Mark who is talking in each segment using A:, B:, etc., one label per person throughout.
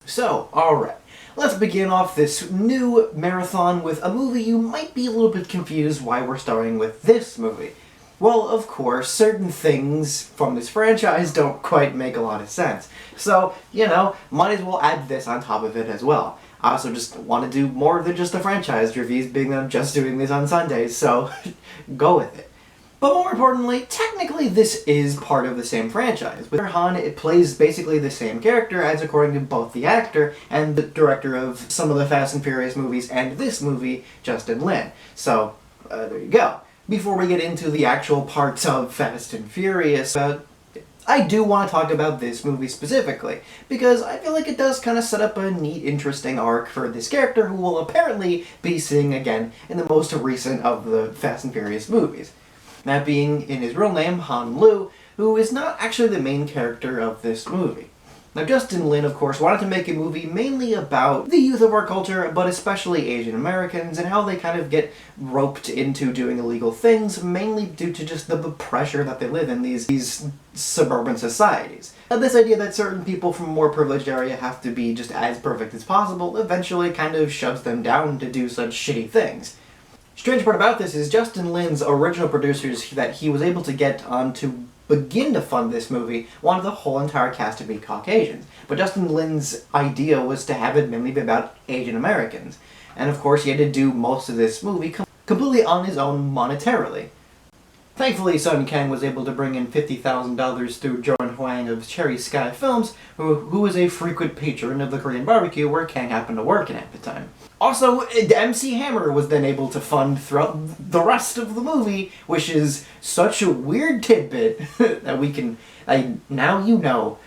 A: So, alright, let's begin off this new marathon with a movie you might be a little bit confused why we're starting with this movie. Well, of course, certain things from this franchise don't quite make a lot of sense. So, might as well add this on top of it as well. I also just want to do more than just the franchise reviews, being that I'm just doing these on Sundays, so go with it. But more importantly, technically this is part of the same franchise. With Han, it plays basically the same character as according to both the actor and the director of some of the Fast and Furious movies and this movie, Justin Lin. So, there you go. Before we get into the actual parts of Fast and Furious, I do want to talk about this movie specifically, because I feel like it does kind of set up a neat, interesting arc for this character who will apparently be seeing again in the most recent of the Fast and Furious movies. That being, in his real name, Han Lu, who is not actually the main character of this movie. Now, Justin Lin, of course, wanted to make a movie mainly about the youth of our culture, but especially Asian Americans, and how they kind of get roped into doing illegal things, mainly due to just the pressure that they live in these suburban societies. And this idea that certain people from a more privileged area have to be just as perfect as possible eventually kind of shoves them down to do such shitty things. Strange part about this is Justin Lin's original producers that he was able to get on to begin to fund this movie wanted the whole entire cast to be Caucasians. But Justin Lin's idea was to have it mainly be about Asian Americans. And of course he had to do most of this movie completely on his own monetarily. Thankfully, Sun Kang was able to bring in $50,000 through Joan Huang of Cherry Sky Films, who was a frequent patron of the Korean barbecue where Kang happened to work in at the time. Also, MC Hammer was then able to fund throughout the rest of the movie, which is such a weird tidbit that we can... now you know.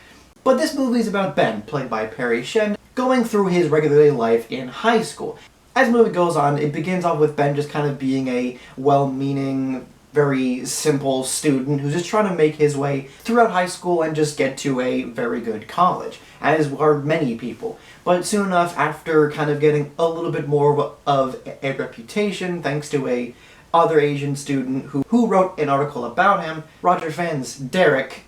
A: But this movie is about Ben, played by Perry Shen, going through his regular life in high school. As the movie goes on, it begins off with Ben just kind of being a well-meaning, very simple student who's just trying to make his way throughout high school and just get to a very good college, as are many people. But soon enough, after kind of getting a little bit more of a reputation, thanks to a other Asian student who wrote an article about him, Roger Fan's Derek,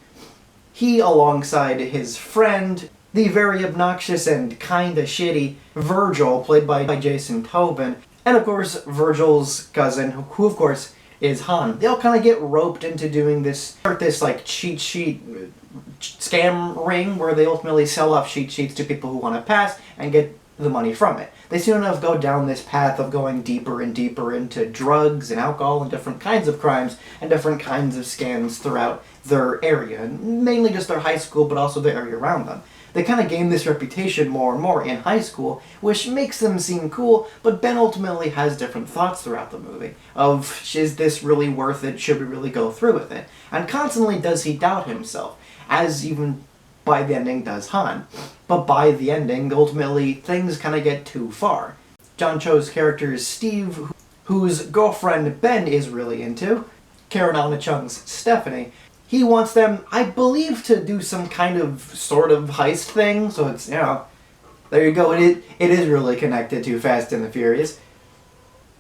A: he, alongside his friend, the very obnoxious and kinda shitty Virgil, played by Jason Tobin, and of course Virgil's cousin, who of course is Han. They all kind of get roped into doing this like cheat sheet scam ring where they ultimately sell off cheat sheets to people who want to pass and get the money from it. They soon enough go down this path of going deeper and deeper into drugs and alcohol and different kinds of crimes and different kinds of scams throughout their area, mainly just their high school but also the area around them. They kind of gain this reputation more and more in high school, which makes them seem cool, but Ben ultimately has different thoughts throughout the movie of, is this really worth it, should we really go through with it? And constantly does he doubt himself, as even by the ending does Han. But by the ending, ultimately, things kind of get too far. John Cho's character is Steve, whose girlfriend Ben is really into, Karen Anna Chung's Stephanie. He wants them, I believe, to do some kind of sort of heist thing, so it's, there you go, it is really connected to Fast and the Furious,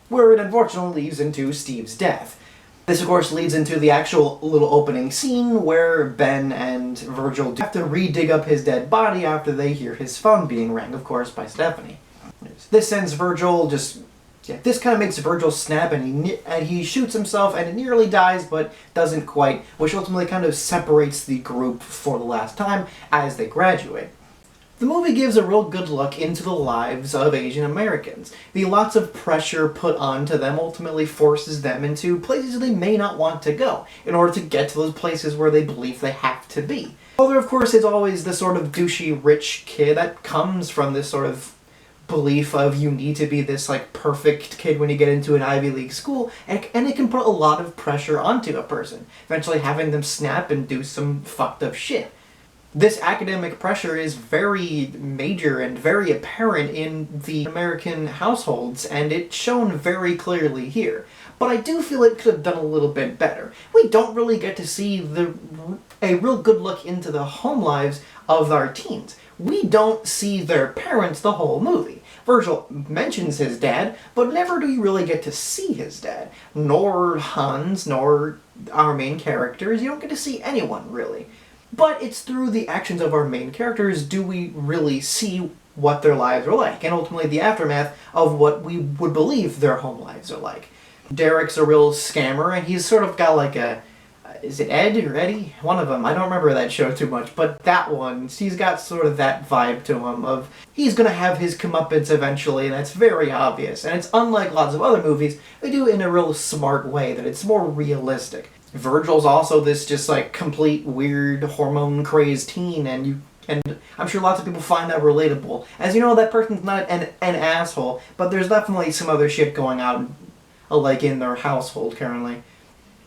A: where it unfortunately leads into Steve's death. This, of course, leads into the actual little opening scene where Ben and Virgil have to re-dig up his dead body after they hear his phone being rang, of course, by Stephanie. This sends Virgil this kind of makes Virgil snap, and he shoots himself, and he nearly dies, but doesn't quite, which ultimately kind of separates the group for the last time as they graduate. The movie gives a real good look into the lives of Asian Americans. The lots of pressure put onto them ultimately forces them into places they may not want to go, in order to get to those places where they believe they have to be. Although, of course, it's always the sort of douchey rich kid that comes from this sort of belief of you need to be this like perfect kid when you get into an Ivy League school, and it can put a lot of pressure onto a person, eventually having them snap and do some fucked up shit. This academic pressure is very major and very apparent in the American households, and it's shown very clearly here. But I do feel it could have done a little bit better. We don't really get to see a real good look into the home lives of our teens. We don't see their parents the whole movie. Virgil mentions his dad, but never do you really get to see his dad. Nor Hans, nor our main characters. You don't get to see anyone, really. But it's through the actions of our main characters do we really see what their lives are like, and ultimately the aftermath of what we would believe their home lives are like. Derek's a real scammer, and he's sort of got like a... is it Ed or Eddie? One of them. I don't remember that show too much, but that one, he's got sort of that vibe to him of he's gonna have his comeuppance eventually, and that's very obvious. And it's unlike lots of other movies, they do it in a real smart way, that it's more realistic. Virgil's also this just like complete weird hormone-crazed teen, and I'm sure lots of people find that relatable. As you know, that person's not an asshole, but there's definitely some other shit going on like in their household currently.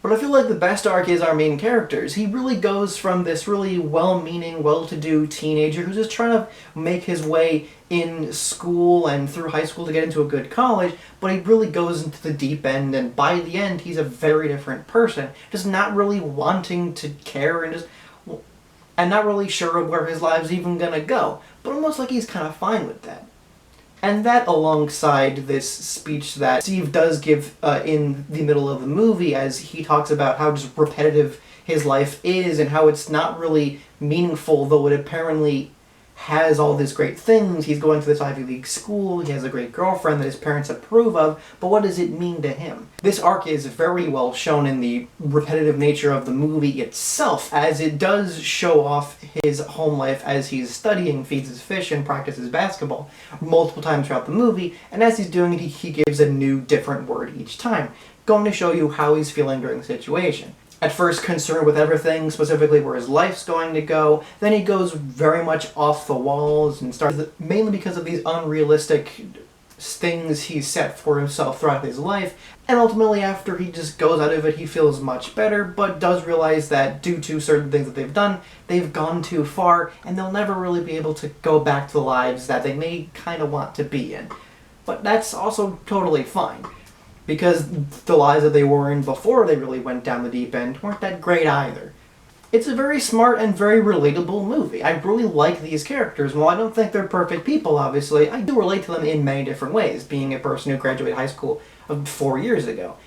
A: But I feel like the best arc is our main characters. He really goes from this really well-meaning, well-to-do teenager who's just trying to make his way in school and through high school to get into a good college, but he really goes into the deep end, and by the end he's a very different person, just not really wanting to care and not really sure of where his life's even gonna go, but almost like he's kind of fine with that. And that alongside this speech that Steve does give in the middle of the movie as he talks about how just repetitive his life is and how it's not really meaningful, though it apparently has all these great things. He's going to this Ivy League school, he has a great girlfriend that his parents approve of, but what does it mean to him? This arc is very well shown in the repetitive nature of the movie itself, as it does show off his home life as he's studying, feeds his fish, and practices basketball multiple times throughout the movie, and as he's doing it, he gives a new, different word each time, going to show you how he's feeling during the situation. At first concerned with everything, specifically where his life's going to go, then he goes very much off the walls and starts, mainly because of these unrealistic things he's set for himself throughout his life, and ultimately after he just goes out of it he feels much better, but does realize that due to certain things that they've done, they've gone too far, and they'll never really be able to go back to the lives that they may kind of want to be in. But that's also totally fine, because the lives that they were in before they really went down the deep end weren't that great either. It's a very smart and very relatable movie. I really like these characters. While I don't think they're perfect people, obviously, I do relate to them in many different ways, being a person who graduated high school 4 years ago.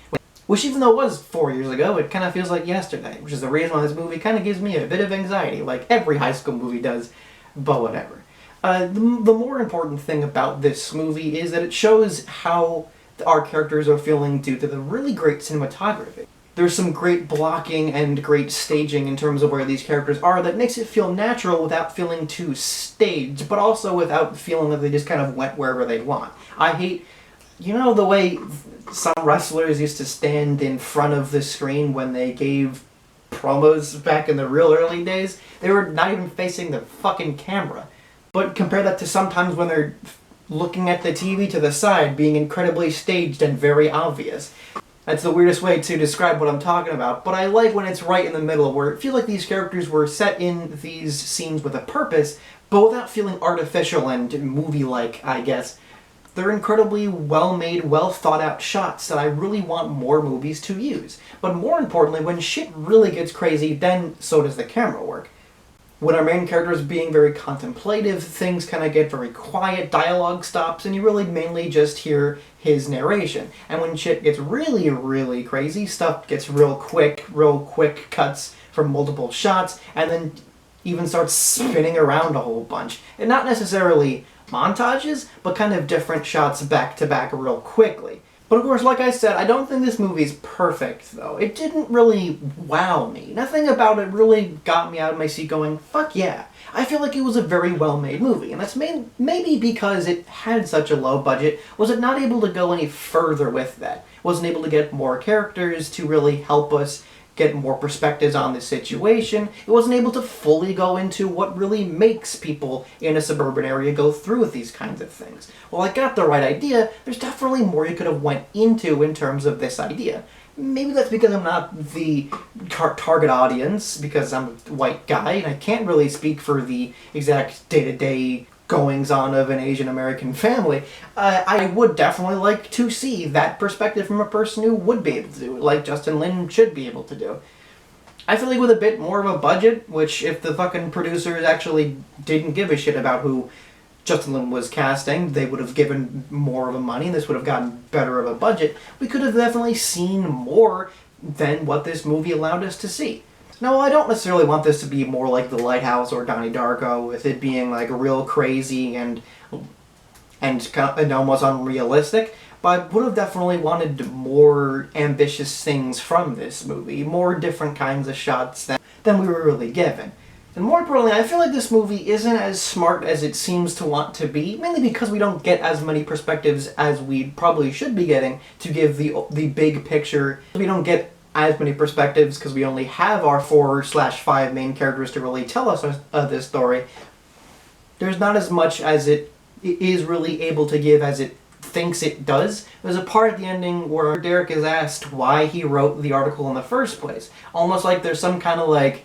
A: Which, even though it was 4 years ago, it kind of feels like yesterday, which is the reason why this movie kind of gives me a bit of anxiety, like every high school movie does, but whatever. The more important thing about this movie is that it shows how our characters are feeling due to the really great cinematography. There's some great blocking and great staging in terms of where these characters are that makes it feel natural without feeling too staged, but also without feeling that they just kind of went wherever they want. I hate, you know, the way some wrestlers used to stand in front of the screen when they gave promos back in the real early days? They were not even facing the fucking camera. But compare that to sometimes when they're looking at the TV to the side, being incredibly staged and very obvious. That's the weirdest way to describe what I'm talking about, but I like when it's right in the middle, where it feels like these characters were set in these scenes with a purpose, but without feeling artificial and movie-like, I guess. They're incredibly well-made, well-thought-out shots that I really want more movies to use. But more importantly, when shit really gets crazy, then so does the camera work. When our main character is being very contemplative, things kind of get very quiet, dialogue stops, and you really mainly just hear his narration. And when shit gets really, really crazy, stuff gets real quick cuts from multiple shots, and then even starts spinning around a whole bunch. And not necessarily montages, but kind of different shots back to back real quickly. But of course, like I said, I don't think this movie's perfect, though. It didn't really wow me. Nothing about it really got me out of my seat going, fuck yeah. I feel like it was a very well-made movie, and that's maybe because it had such a low budget, was it not able to go any further with that? Wasn't able to get more characters to really help us get more perspectives on the situation. It wasn't able to fully go into what really makes people in a suburban area go through with these kinds of things. Well, I got the right idea, there's definitely more you could have went into in terms of this idea. Maybe that's because I'm not the target audience, because I'm a white guy, and I can't really speak for the exact day-to-day goings-on of an Asian American family. I would definitely like to see that perspective from a person who would be able to do it, like Justin Lin should be able to do. I feel like with a bit more of a budget, which if the fucking producers actually didn't give a shit about who Justin Lin was casting, they would have given more of a money and this would have gotten better of a budget, we could have definitely seen more than what this movie allowed us to see. Now, I don't necessarily want this to be more like The Lighthouse or Donnie Darko, with it being like real crazy and almost unrealistic, but I would have definitely wanted more ambitious things from this movie, more different kinds of shots than we were really given. And more importantly, I feel like this movie isn't as smart as it seems to want to be, mainly because we don't get as many perspectives as we probably should be getting to give the big picture. We don't get as many perspectives because we only have our 4/5 main characters to really tell us this story. There's not as much as it is really able to give as it thinks it does. There's a part at the ending where Derek is asked why he wrote the article in the first place. Almost like there's some kind of like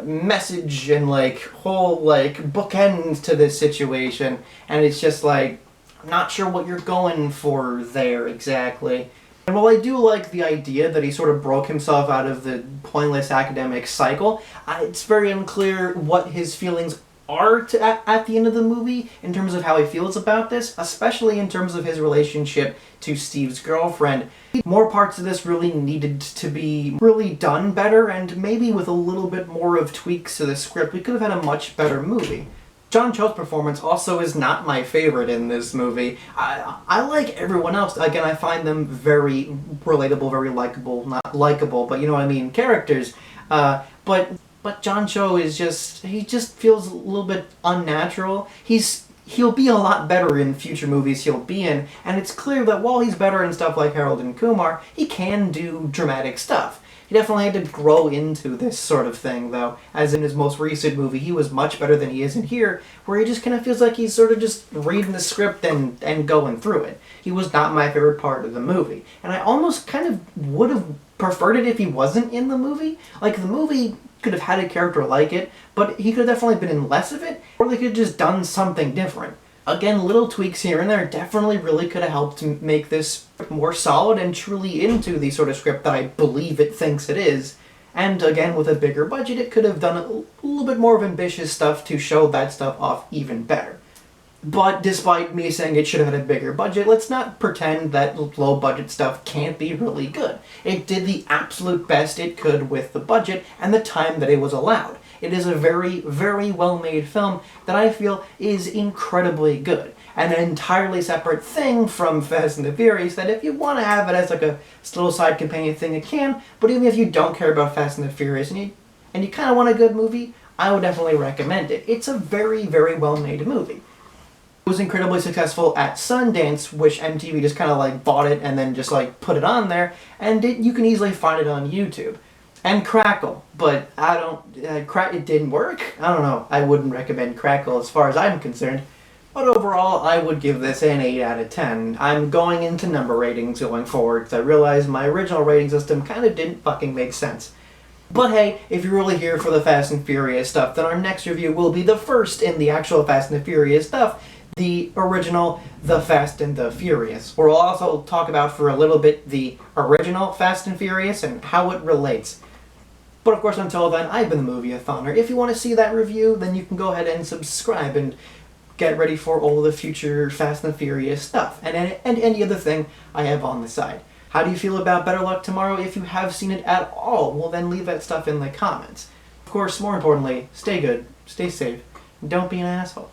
A: message and like whole like bookend to this situation, and it's just like, I'm not sure what you're going for there exactly. And while I do like the idea that he sort of broke himself out of the pointless academic cycle, it's very unclear what his feelings are at the end of the movie in terms of how he feels about this, especially in terms of his relationship to Steve's girlfriend. More parts of this really needed to be really done better, and maybe with a little bit more of tweaks to the script, we could have had a much better movie. John Cho's performance also is not my favorite in this movie. I like everyone else. Again, I find them very relatable, very likable. Not likable, but you know what I mean, characters. But John Cho is he just feels a little bit unnatural. He'll be a lot better in future movies he'll be in, and it's clear that while he's better in stuff like Harold and Kumar, he can do dramatic stuff. He definitely had to grow into this sort of thing, though, as in his most recent movie, he was much better than he is in here, where he just kind of feels like he's sort of just reading the script and going through it. He was not my favorite part of the movie, and I almost kind of would have preferred it if he wasn't in the movie. Like, the movie could have had a character like it, but he could have definitely been in less of it, or they could have just done something different. Again, little tweaks here and there definitely really could have helped to make this more solid and truly into the sort of script that I believe it thinks it is. And again, with a bigger budget, it could have done a little bit more of ambitious stuff to show that stuff off even better. But despite me saying it should have had a bigger budget, let's not pretend that low-budget stuff can't be really good. It did the absolute best it could with the budget and the time that it was allowed. It is a very, very well-made film that I feel is incredibly good. And an entirely separate thing from Fast and the Furious, that if you want to have it as like a little side companion thing, it can, but even if you don't care about Fast and the Furious and you kind of want a good movie, I would definitely recommend it. It's a very, very well-made movie. It was incredibly successful at Sundance, which MTV just kind of like bought it and then just like put it on there, and you can easily find it on YouTube. And Crackle, but it didn't work? I don't know. I wouldn't recommend Crackle as far as I'm concerned. But overall, I would give this an 8 out of 10. I'm going into number ratings going forward, because I realized my original rating system kind of didn't fucking make sense. But hey, if you're really here for the Fast and Furious stuff, then our next review will be the first in the actual Fast and the Furious stuff, the original The Fast and the Furious. We'll also talk about for a little bit the original Fast and Furious and how it relates. But of course, until then, I've been the Movie-a-thoner. If you want to see that review, then you can go ahead and subscribe and get ready for all the future Fast and Furious stuff, and any other thing I have on the side. How do you feel about Better Luck Tomorrow? If you have seen it at all, well then leave that stuff in the comments. Of course, more importantly, stay good, stay safe, and don't be an asshole.